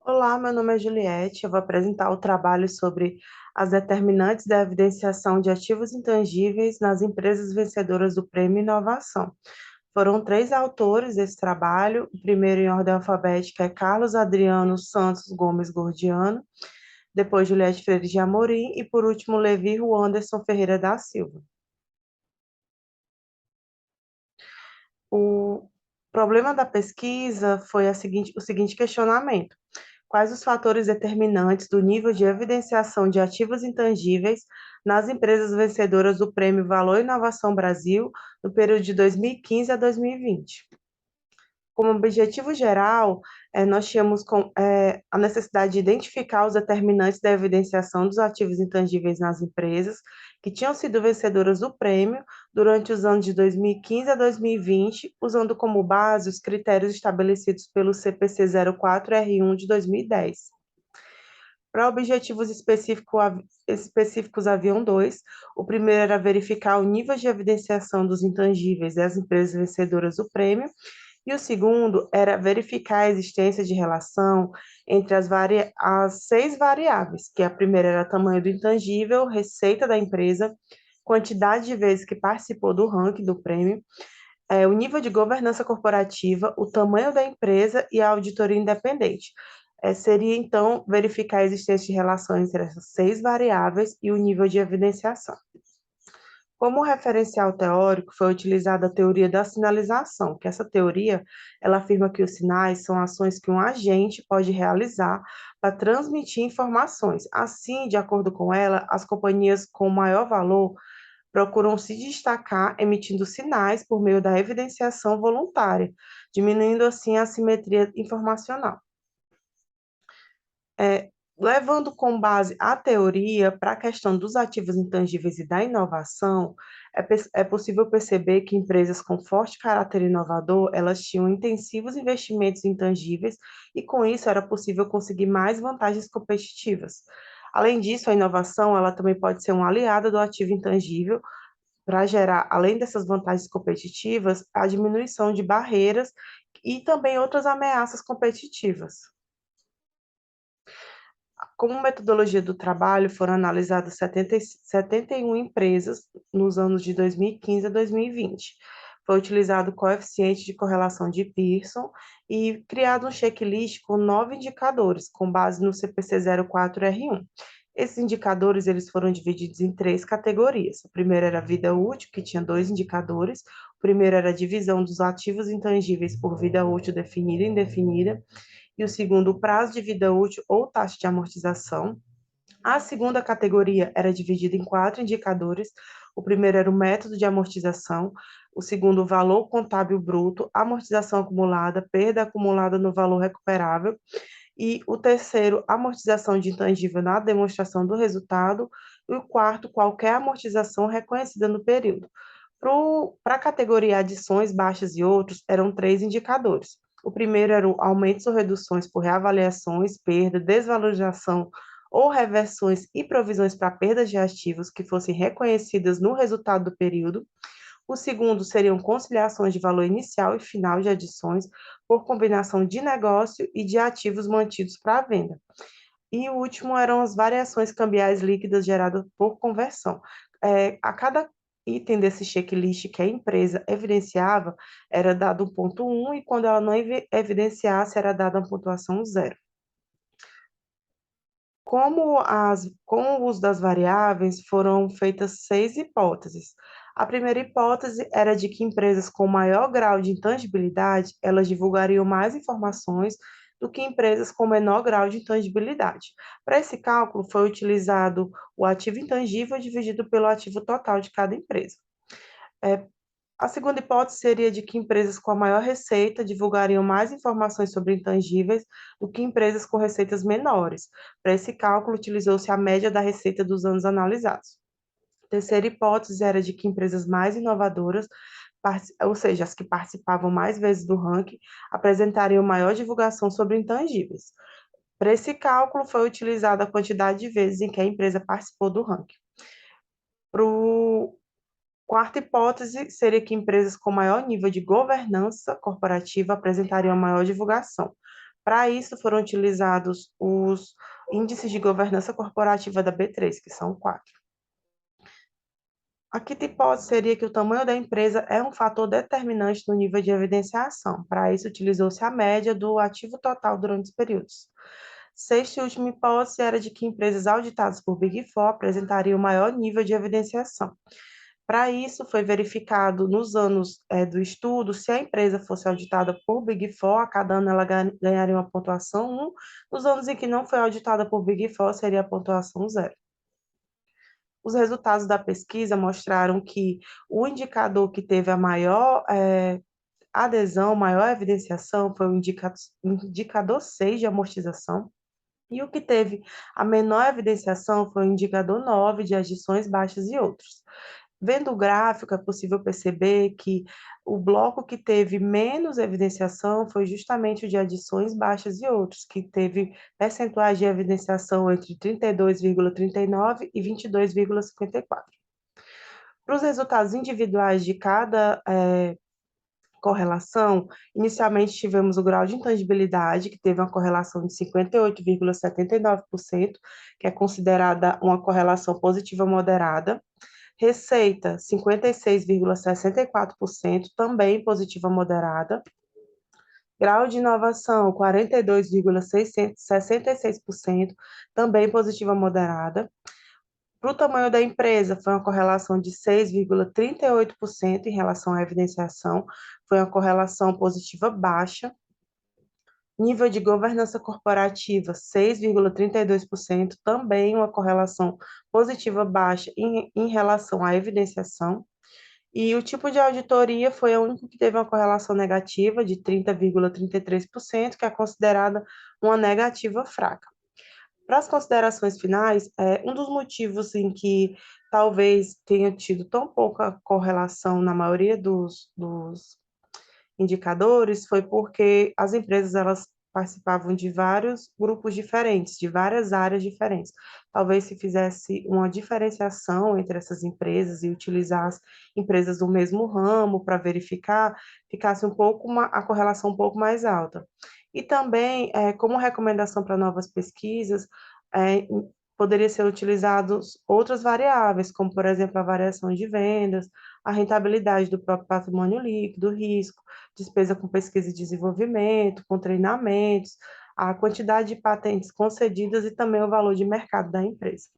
Olá, meu nome é Juliette. Eu vou apresentar o trabalho sobre as determinantes da evidenciação de ativos intangíveis nas empresas vencedoras do Prêmio Inovação. Foram três autores desse trabalho. O primeiro, em ordem alfabética, é Carlos Adriano Santos Gomes Gordiano, depois Juliette Freire de Amorim e, por último, Levi Anderson Ferreira da Silva. O problema da pesquisa foi o seguinte questionamento: quais os fatores determinantes do nível de evidenciação de ativos intangíveis nas empresas vencedoras do Prêmio Valor Inovação Brasil no período de 2015 a 2020? Como objetivo geral, nós tínhamos a necessidade de identificar os determinantes da evidenciação dos ativos intangíveis nas empresas que tinham sido vencedoras do prêmio durante os anos de 2015 a 2020, usando como base os critérios estabelecidos pelo CPC 04R1 de 2010. Para objetivos específicos, haviam dois. O primeiro era verificar o nível de evidenciação dos intangíveis das empresas vencedoras do prêmio, e o segundo era verificar a existência de relação entre as seis variáveis, que a primeira era tamanho do intangível, receita da empresa, quantidade de vezes que participou do ranking do prêmio, o nível de governança corporativa, o tamanho da empresa e a auditoria independente. Seria, então, verificar a existência de relações entre essas seis variáveis e o nível de evidenciação. Como referencial teórico, foi utilizada a teoria da sinalização, que essa teoria, ela afirma que os sinais são ações que um agente pode realizar para transmitir informações. Assim, de acordo com ela, as companhias com maior valor procuram se destacar emitindo sinais por meio da evidenciação voluntária, diminuindo assim a assimetria informacional. É, Levando com base a teoria para a questão dos ativos intangíveis e da inovação, é possível perceber que empresas com forte caráter inovador, elas tinham intensivos investimentos em intangíveis e com isso era possível conseguir mais vantagens competitivas. Além disso, a inovação, ela também pode ser um aliado do ativo intangível para gerar, além dessas vantagens competitivas, a diminuição de barreiras e também outras ameaças competitivas. Como metodologia do trabalho, foram analisadas 71 empresas nos anos de 2015 a 2020. Foi utilizado o coeficiente de correlação de Pearson e criado um checklist com 9 indicadores, com base no CPC 04R1. Esses indicadores eles foram divididos em três categorias. O primeiro era vida útil, que tinha 2 indicadores. O primeiro era a divisão dos ativos intangíveis por vida útil definida e indefinida, e o segundo, o prazo de vida útil ou taxa de amortização. A segunda categoria era dividida em 4 indicadores. O primeiro era o método de amortização, o segundo, o valor contábil bruto, amortização acumulada, perda acumulada no valor recuperável, e o terceiro, amortização de intangível na demonstração do resultado, e o quarto, qualquer amortização reconhecida no período. Para a categoria adições, baixas e outros, eram 3 indicadores. O primeiro era o aumentos ou reduções por reavaliações, perda, desvalorização ou reversões e provisões para perdas de ativos que fossem reconhecidas no resultado do período. O segundo seriam conciliações de valor inicial e final de adições por combinação de negócio e de ativos mantidos para a venda. E o último eram as variações cambiais líquidas geradas por conversão. A cada item desse checklist que a empresa evidenciava, era dado um ponto 1, e quando ela não evidenciasse, era dada uma pontuação 0. Com o uso das variáveis, foram feitas 6 hipóteses. A primeira hipótese era de que empresas com maior grau de intangibilidade, elas divulgariam mais informações do que empresas com menor grau de intangibilidade. Para esse cálculo, foi utilizado o ativo intangível dividido pelo ativo total de cada empresa. É, a segunda hipótese seria de que empresas com a maior receita divulgariam mais informações sobre intangíveis do que empresas com receitas menores. Para esse cálculo, utilizou-se a média da receita dos anos analisados. A terceira hipótese era de que empresas mais inovadoras, ou seja, as que participavam mais vezes do ranking, apresentariam maior divulgação sobre intangíveis. Para esse cálculo, foi utilizada a quantidade de vezes em que a empresa participou do ranking. Para quarta hipótese seria que empresas com maior nível de governança corporativa apresentariam maior divulgação. Para isso, foram utilizados os índices de governança corporativa da B3, que são quatro. A quinta hipótese seria que o tamanho da empresa é um fator determinante no nível de evidenciação. Para isso, utilizou-se a média do ativo total durante os períodos. Sexta e última hipótese era de que empresas auditadas por Big Four apresentariam maior nível de evidenciação. Para isso, foi verificado nos anos do estudo se a empresa fosse auditada por Big Four, a cada ano ela ganharia uma pontuação 1, nos anos em que não foi auditada por Big Four, seria a pontuação 0. Os resultados da pesquisa mostraram que o indicador que teve a maior adesão, maior evidenciação, foi o indicador 6 de amortização, e o que teve a menor evidenciação foi o indicador 9 de adições baixas e outros. Vendo o gráfico, é possível perceber que o bloco que teve menos evidenciação foi justamente o de adições baixas e outros, que teve percentuais de evidenciação entre 32,39 e 22,54. Para os resultados individuais de cada correlação, inicialmente tivemos o grau de intangibilidade, que teve uma correlação de 58,79%, que é considerada uma correlação positiva moderada. Receita, 56,64%, também positiva moderada. Grau de inovação, 42,66%, também positiva moderada. Para o tamanho da empresa, foi uma correlação de 6,38% em relação à evidenciação, foi uma correlação positiva baixa. Nível de governança corporativa, 6,32%, também uma correlação positiva baixa em relação à evidenciação. E o tipo de auditoria foi o único que teve uma correlação negativa de 30,33%, que é considerada uma negativa fraca. Para as considerações finais, um dos motivos em que talvez tenha tido tão pouca correlação na maioria dos indicadores foi porque as empresas elas participavam de vários grupos diferentes, de várias áreas diferentes. Talvez se fizesse uma diferenciação entre essas empresas e utilizasse empresas do mesmo ramo para verificar, ficasse a correlação um pouco mais alta. E também, como recomendação para novas pesquisas, é, poderia ser utilizados outras variáveis, como, por exemplo, a variação de vendas, a rentabilidade do próprio patrimônio líquido, o risco, despesa com pesquisa e desenvolvimento, com treinamentos, a quantidade de patentes concedidas e também o valor de mercado da empresa.